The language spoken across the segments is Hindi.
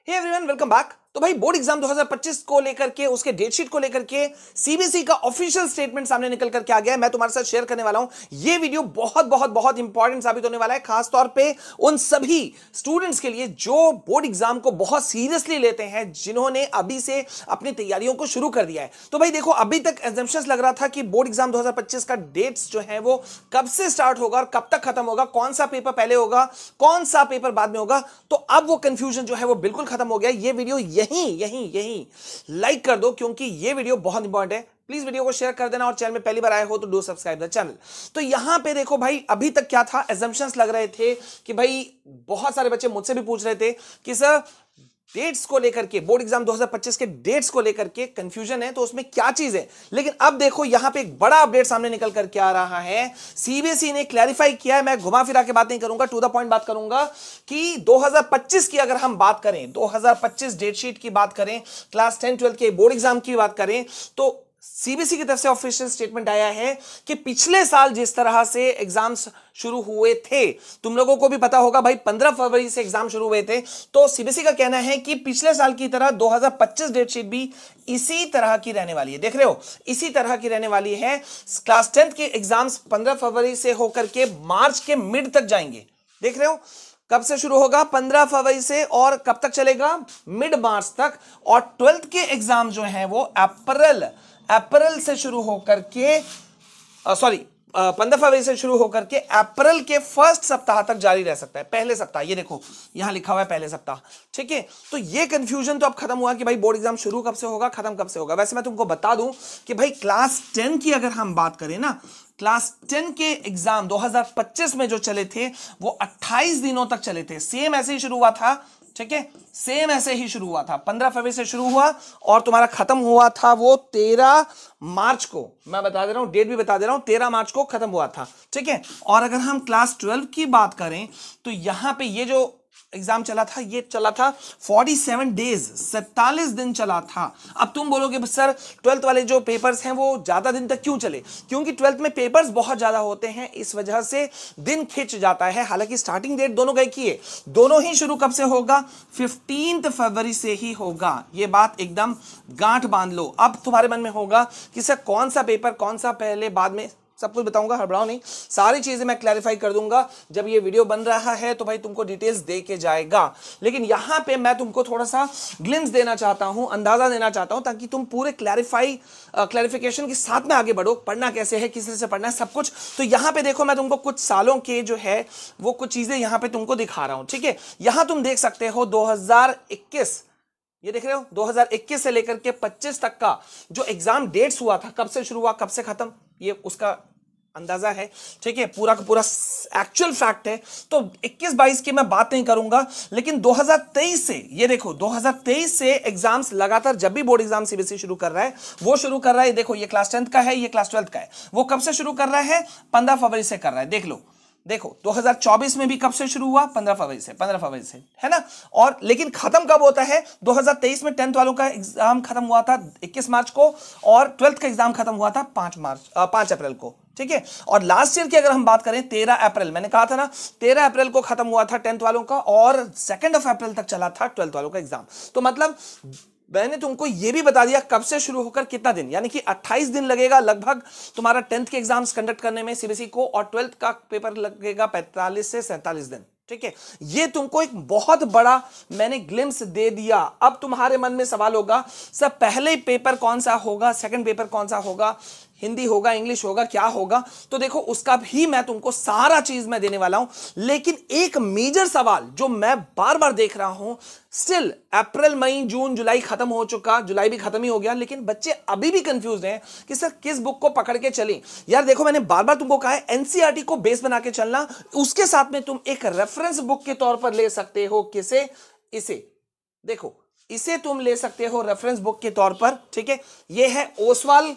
Hey everyone, welcome back. तो भाई बोर्ड एग्जाम 2025 को लेकर के उसके डेट शीट को लेकर के सीबीएसई का ऑफिशियल स्टेटमेंट सामने निकल करके आ गया है। मैं तुम्हारे साथ शेयर करने वाला हूं। ये वीडियो बहुत बहुत बहुत इंपॉर्टेंट साबित होने वाला है, खास तौर पे उन सभी स्टूडेंट्स के लिए जो बोर्ड एग्जाम को बहुत सीरियसली लेते हैं, जिन्होंने अभी से अपनी तैयारियों को शुरू कर दिया है। तो भाई देखो, अभी तक एग्जाम्पशंस लग रहा था कि बोर्ड एग्जाम 2025 का डेट्स जो है वो कब से स्टार्ट होगा और कब तक खत्म होगा, कौन सा पेपर पहले होगा, कौन सा पेपर बाद में होगा। तो अब वो कंफ्यूजन जो है वो बिल्कुल खत्म हो गया। ये वीडियो यहीं लाइक कर दो, क्योंकि ये वीडियो बहुत इंपॉर्टेंट है। प्लीज वीडियो को शेयर कर देना और चैनल में पहली बार आए हो तो डू सब्सक्राइब द चैनल। तो यहां पे देखो भाई, अभी तक क्या था, एजम्पशंस लग रहे थे कि भाई बहुत सारे बच्चे मुझसे भी पूछ रहे थे कि सर डेट्स को लेकर के, बोर्ड एग्जाम 2025 के डेट्स को लेकर के कंफ्यूजन है, तो उसमें क्या चीज है। लेकिन अब देखो, यहां पे एक बड़ा अपडेट सामने निकल करके आ रहा है। सीबीएसई ने क्लैरिफाई किया है। मैं घुमा फिरा के बात नहीं करूंगा, टू द पॉइंट बात करूंगा कि 2025 की अगर हम बात करें, 2025 डेट शीट की बात करें, क्लास 10 12 के बोर्ड एग्जाम की बात करें, तो सीबीएसई की तरफ से ऑफिशियल स्टेटमेंट आया है कि पिछले साल जिस तरह से एग्जाम्स शुरू हुए थे, तुम लोगों को भी पता होगा भाई, 15 फरवरी से एग्जाम शुरू हुए थे। तो सीबीएसई का कहना है कि पिछले साल की तरह 2025 डेट शीट भी इसी तरह की रहने वाली है। देख रहे हो, इसी तरह की रहने वाली है। क्लास 10 के एग्जाम्स 15 फरवरी से होकर के मार्च के मिड तक जाएंगे। देख रहे हो, कब से शुरू होगा? 15 फरवरी से, और कब तक चलेगा? मिड मार्च तक। और 12th के एग्जाम जो है वो अप्रैल से शुरू होकर के 15 फरवरी से शुरू होकर के अप्रैल के फर्स्ट सप्ताह तक जारी रह सकता है। पहले सप्ताह, ये देखो यहां लिखा हुआ है पहले सप्ताह। ठीक है, तो ये कंफ्यूजन तो अब खत्म हुआ कि भाई बोर्ड एग्जाम शुरू कब से होगा, खत्म कब से होगा। वैसे मैं तुमको बता दूं कि भाई क्लास 10 की अगर हम बात करें ना, क्लास 10 के एग्जाम 2025 में जो चले थे वो 28 दिनों तक चले थे। सेम ऐसे ही शुरू हुआ था। ठीक है, सेम ऐसे ही शुरू हुआ था। 15 फरवरी से शुरू हुआ और तुम्हारा खत्म हुआ था वो 13 मार्च को। मैं बता दे रहा हूं, डेट भी बता दे रहा हूं, 13 मार्च को खत्म हुआ था। ठीक है, और अगर हम क्लास 12 की बात करें तो यहां पे ये जो एग्जाम चला था, ये चला था 47 डेज, 47 दिन चला था। अब तुम बोलोगे सर 12th वाले जो पेपर्स हैं वो ज्यादा दिन तक क्यों चले? क्योंकि 12th में पेपर्स बहुत ज्यादा होते हैं, इस वजह से दिन खिंच जाता है। हालांकि स्टार्टिंग डेट दोनों का की है, दोनों ही शुरू कब से होगा? 15 फरवरी से ही होगा। ये बात एकदम गांठ बांध लो। अब तुम्हारे मन में होगा कि सर कौन सा पेपर, कौन सा पहले बाद में, सब कुछ बताऊंगा, हड़बड़ाओ नहीं, सारी चीजें मैं क्लैरिफाई कर दूंगा। जब ये वीडियो बन रहा है तो भाई तुमको डिटेल्स दे के जाएगा। लेकिन यहां पे मैं तुमको थोड़ा सा ग्लिम्स देना चाहता हूं, अंदाजा देना चाहता हूं, ताकि तुम पूरे क्लैरिफिकेशन के साथ में आगे बढ़ो। पढ़ना कैसे है, किस तरह से पढ़ना है, सब कुछ। तो यहां पे देखो, मैं तुमको कुछ सालों के जो है वो कुछ चीजें यहां पे तुमको दिखा रहा हूं। ठीक है, यहां तुम देख सकते हो 2021, ये देख रहे हो 2021 से लेकर के 25 तक का जो एग्जाम डेट्स हुआ था, कब से शुरू हुआ कब से खत्म, ये उसका अंदाजा है। ठीक है, पूरा का पूरा एक्चुअल फैक्ट है। तो 21-22 की मैं बात नहीं करूंगा, लेकिन 2023 से, ये देखो 2023 से एग्जाम्स लगातार, जब भी बोर्ड एग्जाम सीबीएसई शुरू कर रहा है, वो शुरू कर रहा है। देखो ये क्लास 10 का है, ये क्लास 12 का है। वो कब से शुरू कर रहा है? 15 फरवरी से कर रहा है। देख लो, देखो 2024 में भी कब से शुरू हुआ? 15 फरवरी से, है ना। और लेकिन खत्म कब होता है? 2023 में 10th वालों का एग्जाम खत्म हुआ था 21 मार्च को, और 12th का एग्जाम खत्म हुआ था 5 अप्रैल को। ठीक है, और लास्ट ईयर की अगर हम बात करें 13 अप्रैल, मैंने कहा था ना 13 अप्रैल को खत्म हुआ था 10th वालों का, और 2 अप्रैल तक चला था 12th वालों का एग्जाम। तो मतलब मैंने तुमको यह भी बता दिया कब से शुरू होकर कितना दिन, यानी कि 28 दिन लगेगा लगभग तुम्हारा 10th के एग्जाम्स कंडक्ट करने में सीबीएसई को, और 12th का पेपर लगेगा 45 से 47 दिन। ठीक है, ये तुमको एक बहुत बड़ा मैंने ग्लिम्स दे दिया। अब तुम्हारे मन में सवाल होगा, सर पहले पेपर कौन सा होगा, सेकंड पेपर कौन सा होगा, हिंदी होगा, इंग्लिश होगा, क्या होगा? तो देखो उसका भी मैं तुमको सारा चीज मैं देने वाला हूं। लेकिन एक मेजर सवाल जो मैं बार बार देख रहा हूं, स्टिल अप्रैल मई जून जुलाई खत्म हो चुका, जुलाई भी खत्म ही हो गया, लेकिन बच्चे अभी भी कंफ्यूज हैं कि सर किस बुक को पकड़ के चलें। यार देखो, मैंने बार बार तुमको कहा है एनसीईआरटी को बेस बना के चलना, उसके साथ में तुम एक रेफरेंस बुक के तौर पर ले सकते हो। किसे? इसे देखो, इसे तुम ले सकते हो रेफरेंस बुक के तौर पर। ठीक है, यह है ओसवाल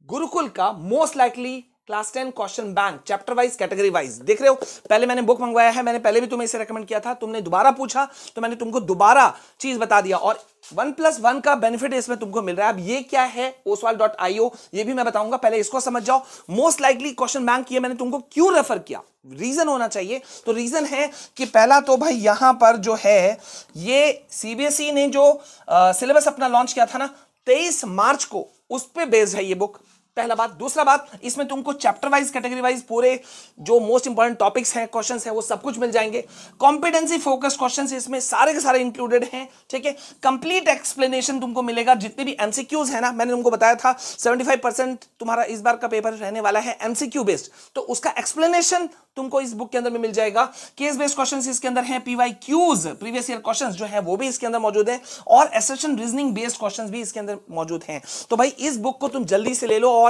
गुरुकुल का most likely class 10 question bank, chapter wise, category wise. देख रहे हो, पहले मैंने बुक मंगवाया है, मैंने पहले भी तुम्हें इसे रेकमेंड किया था, तुमने दोबारा पूछा तो मैंने तुमको दोबारा चीज बता दिया। और 1+1 का बेनिफिट इसमें तुमको मिल रहा है। अब ये क्या है oswald.io, ये भी मैं बताऊंगा, पहले इसको समझ जाओ। मोस्ट लाइकली क्वेश्चन बैंक ये मैंने तुमको क्यों रेफर किया, रीजन होना चाहिए। तो रीजन है कि पहला तो भाई यहां पर जो है ये सीबीएसई ने जो सिलेबस अपना लॉन्च किया था ना 23 मार्च को, उस पे बेस्ड है ये बुक, पहला बात। दूसरा बात, इसमें तुमको चैप्टर वाइज कैटेगरी वाइज पूरे जो मोस्ट इंपॉर्टेंट टॉपिक्स हैं, क्वेश्चंस हैं, वो सब कुछ मिल जाएंगे। कॉम्पिटेंसी फोकस क्वेश्चंस इसमें सारे के सारे इंक्लूडेड हैं, ठीक है। कंप्लीट एक्सप्लेनेशन तुमको मिलेगा, जितने भी एमसीक्यूज है ना, मैंने तुमको बताया था 75% तुम्हारा इस बार का पेपर रहने वाला है एमसीक्यू बेस्ड, तो उसका एक्सप्लेनेशन तुमको इस बुक के अंदर में मिल जाएगा। केस बेस्ड क्वेश्चंस इसके अंदर हैं, पीवाईक्यूज प्रीवियस ईयर क्वेश्चंस जो है वो भी इसके अंदर मौजूद है, और एसेशन रीजनिंग बेस्ड क्वेश्चंस भी इसके अंदर मौजूद हैं। तो भाई इस बुक को तुम जल्दी से ले लो, और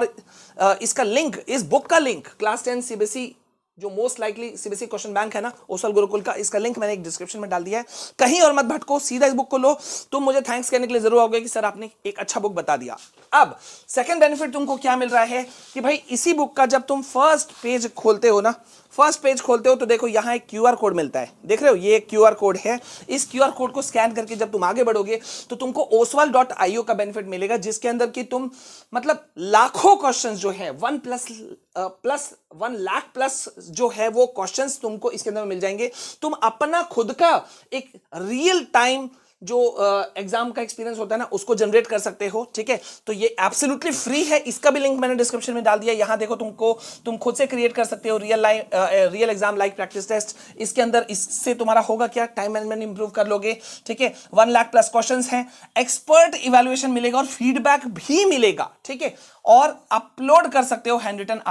इसका लिंक, इस बुक का लिंक क्लास 10 सीबीएसई जो most likely CBSE question bank है ना ओसवाल गुरुकुल का, इसका लिंक मैंने एक डिस्क्रिप्शन में डाल दिया है, कहीं और मत भटको, सीधा इस बुक को लो। तुम मुझे थैंक्स कहने के लिए जरूर आओगे कि सर आपने एक अच्छा बुक बता दिया। अब सेकंड बेनिफिट तुमको क्या मिल रहा है कि भाई इसी बुक का जब तुम फर्स्ट पेज खोलते हो ना, फर्स्ट पेज खोलते हो तो देखो यहां एक क्यूआर कोड मिलता है, देख रहे हो, ये एक क्यूआर कोड है। इस क्यूआर कोड को स्कैन करके जब तुम आगे बढ़ोगे तो तुमको oswald.io का बेनिफिट मिलेगा, जिसके अंदर कि तुम मतलब लाखों क्वेश्चंस जो है 1 लाख प्लस जो है वो क्वेश्चंस तुमको इसके अंदर मिल जाएंगे। तुम अपना खुद का एक रियल टाइम जो एग्जाम का एक्सपीरियंस होता है ना उसको जनरेट कर सकते हो, ठीक है। तो ये एब्सोल्युटली फ्री है, इसका भी लिंक मैंने डिस्क्रिप्शन में डाल दिया। यहां देखो, तुम खुद से क्रिएट कर सकते हो real exam like practice test. इसके अंदर इससे तुम्हारा होगा क्या, टाइम मैनेजमेंट इंप्रूव कर लोगे, ठीक है। 1 लाख प्लस क्वेश्चंस हैं, एक्सपर्ट इवैल्यूएशन मिलेगा और फीडबैक भी मिलेगा, ठीक है। और अपलोड कर सकते हो हैंड रिटन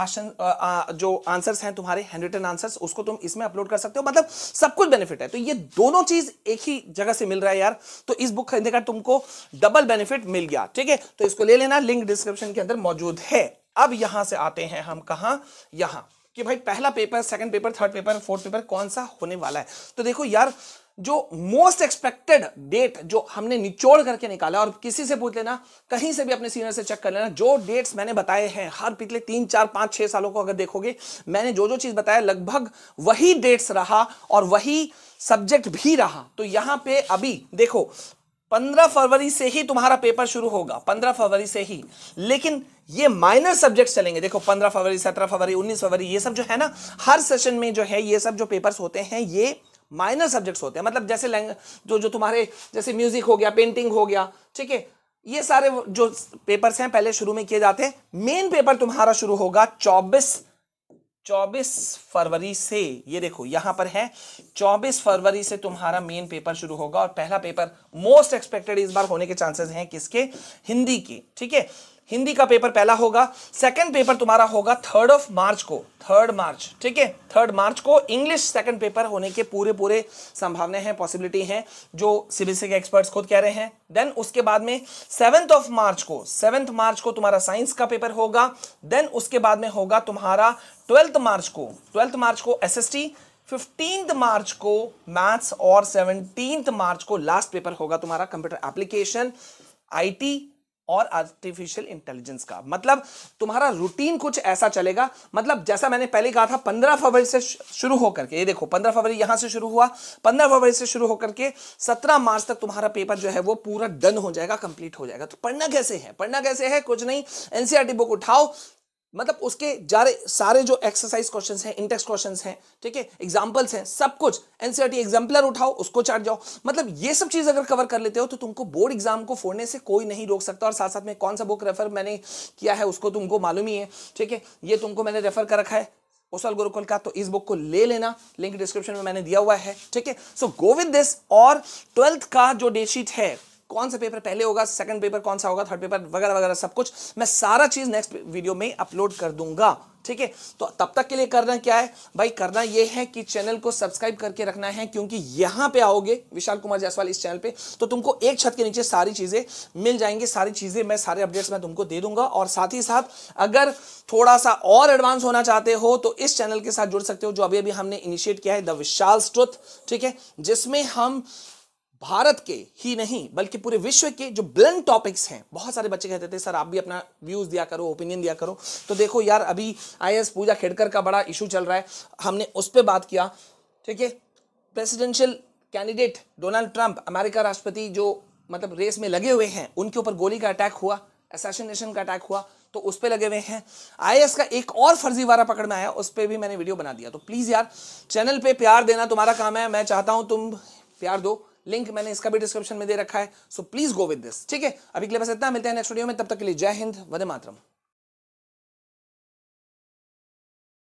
जो आंसर्स हैं तुम्हारे हैंड रिटन आंसर्स, उसको तुम इसमें अपलोड कर सकते हो, मतलब सब कुछ बेनिफिट है। तो ये दोनों चीज एक ही जगह से मिल रहा है यार, तो इस बुक खरीदने का तुमको डबल बेनिफिट मिल गया, ठीक है। तो इसको ले लेना, लिंक डिस्क्रिप्शन के अंदर मौजूद है। अब यहां से आते हैं हम कहां, यहां कि भाई पहला paper, second paper, third paper, fourth paper कौन सा होने वाला है। तो देखो यार, जो मोस्ट एक्सपेक्टेड डेट जो हमने निचोड़ करके निकाला, और किसी से पूछ लेना, कहीं से भी अपने सीनियर से चेक कर लेना, जो डेट्स मैंने बताए हैं हर पिछले 3, 4, 5, 6 सालों को अगर देखोगे, मैंने जो चीज बताया लगभग वही डेट्स रहा और वही सब्जेक्ट भी रहा। तो यहां पे अभी देखो 15 फरवरी से ही तुम्हारा पेपर शुरू होगा, 15 फरवरी से ही, लेकिन ये माइनर सब्जेक्ट्स चलेंगे। देखो 15 फरवरी, 17 फरवरी, 19 फरवरी, ये सब जो है ना, हर सेशन में जो है ये सब जो पेपर्स होते हैं ये माइनर सब्जेक्ट्स होते हैं। मतलब जैसे जो तुम्हारे जैसे म्यूजिक हो गया, पेंटिंग हो गया, ठीक है, ये सारे जो पेपर्स हैं पहले शुरू में किए जाते हैं। मेन पेपर तुम्हारा शुरू होगा 24 फरवरी से। ये देखो यहां पर है 24 फरवरी से तुम्हारा मेन पेपर शुरू होगा, और पहला पेपर मोस्ट एक्सपेक्टेड इस बार होने के चांसेस हैं किसके, हिंदी की, ठीक है। हिंदी का पेपर पहला होगा। सेकंड पेपर तुम्हारा होगा 3 मार्च को, 3 मार्च, ठीक है, 3 मार्च को। इंग्लिश सेकंड पेपर होने के पूरे संभावना है, पॉसिबिलिटी है, जो सीबीएसई के एक्सपर्ट्स खुद कह रहे हैं। देन उसके बाद में 7 मार्च को तुम्हारा साइंस का पेपर होगा। देन उसके बाद में होगा तुम्हारा 12 मार्च को एसएसटी, 15 मार्च को मैथ्स, और 17 मार्च को लास्ट पेपर होगा तुम्हारा कंप्यूटर एप्लीकेशन, आईटी और आर्टिफिशियल इंटेलिजेंस का। मतलब तुम्हारा रूटीन कुछ ऐसा चलेगा, मतलब जैसा मैंने पहले कहा था 15 फरवरी से शुरू होकर के, ये देखो 15 फरवरी यहां से शुरू हुआ, 15 फरवरी से शुरू होकर के 17 मार्च तक तुम्हारा पेपर जो है वो पूरा डन हो जाएगा, कंप्लीट हो जाएगा। तो पढ़ना कैसे है, कुछ नहीं, एनसीईआरटी बुक उठाओ, मतलब उसके सारे जो एक्सरसाइज क्वेश्चंस हैं, इंडेक्स क्वेश्चंस हैं, ठीक है, एग्जांपल्स हैं, सब कुछ एनसीईआरटी एग्जाम्पलर उठाओ, उसको चाट जाओ। मतलब ये सब चीज अगर कवर कर लेते हो तो तुमको बोर्ड एग्जाम को फोड़ने से कोई नहीं रोक सकता। और साथ साथ में कौन सा बुक रेफर मैंने किया है उसको तुमको मालूम ही है, ठीक है, ये तुमको मैंने रेफर कर रखा है ओसवाल गुरुकुल का, तो इस बुक को ले लेना, लिंक डिस्क्रिप्शन में मैंने दिया हुआ है, ठीक है। सो गो विद दिस। और 12th का जो डेट शीट है, कौन सा पेपर पहले होगा, सेकंड पेपर कौन सा होगा, थर्ड पेपर वगैरह वगैरह सब कुछ मैं सारा चीज नेक्स्ट वीडियो में अपलोड कर दूंगा, ठीक है। तो तब तक के लिए करना क्या है भाई, करना यह है कि चैनल को सब्सक्राइब करके रखना है, क्योंकि यहां पे आओगे विशाल कुमार जायसवाल इस चैनल पे, तो तुमको एक छत के नीचे सारी चीजें मिल जाएंगी, सारी चीजें मैं, सारे अपडेट्स मैं तुमको दे दूंगा। और साथ ही साथ अगर थोड़ा सा और एडवांस होना चाहते हो तो इस चैनल के साथ जुड़ सकते हो, जो अभी अभी हमने इनिशिएट किया है, द विशाल ट्रुथ, ठीक है, जिसमें हम भारत के ही नहीं बल्कि पूरे विश्व के जो ब्लेंड टॉपिक्स हैं, बहुत सारे बच्चे कहते थे सर आप भी अपना व्यूज दिया करो, ओपिनियन दिया करो। तो देखो यार, अभी आईएएस पूजा खेड़कर का बड़ा इशू चल रहा है, हमने उस पर बात किया, ठीक है। Presidential candidate Donald Trump, America राष्ट्रपति जो मतलब रेस में लगे हुए हैं, उनके ऊपर गोली का अटैक हुआ, असैसिनेशन का अटैक हुआ, तो उस पे लगे हुए हैं। आईएएस का एक और फर्जीवाड़ा पकड़ में आया, उस पे भी मैंने वीडियो बना दिया। तो प्लीज यार चैनल पे प्यार देना तुम्हारा काम है, मैं चाहता हूं तुम प्यार दो। लिंक मैंने इसका भी डिस्क्रिप्शन में दे रखा है, so please go with this. ठीक है, अभी के लिए बस इतना, मिलते हैं नेक्स्ट वीडियो में, तब तक के लिए जय हिंद, वंदे मातरम।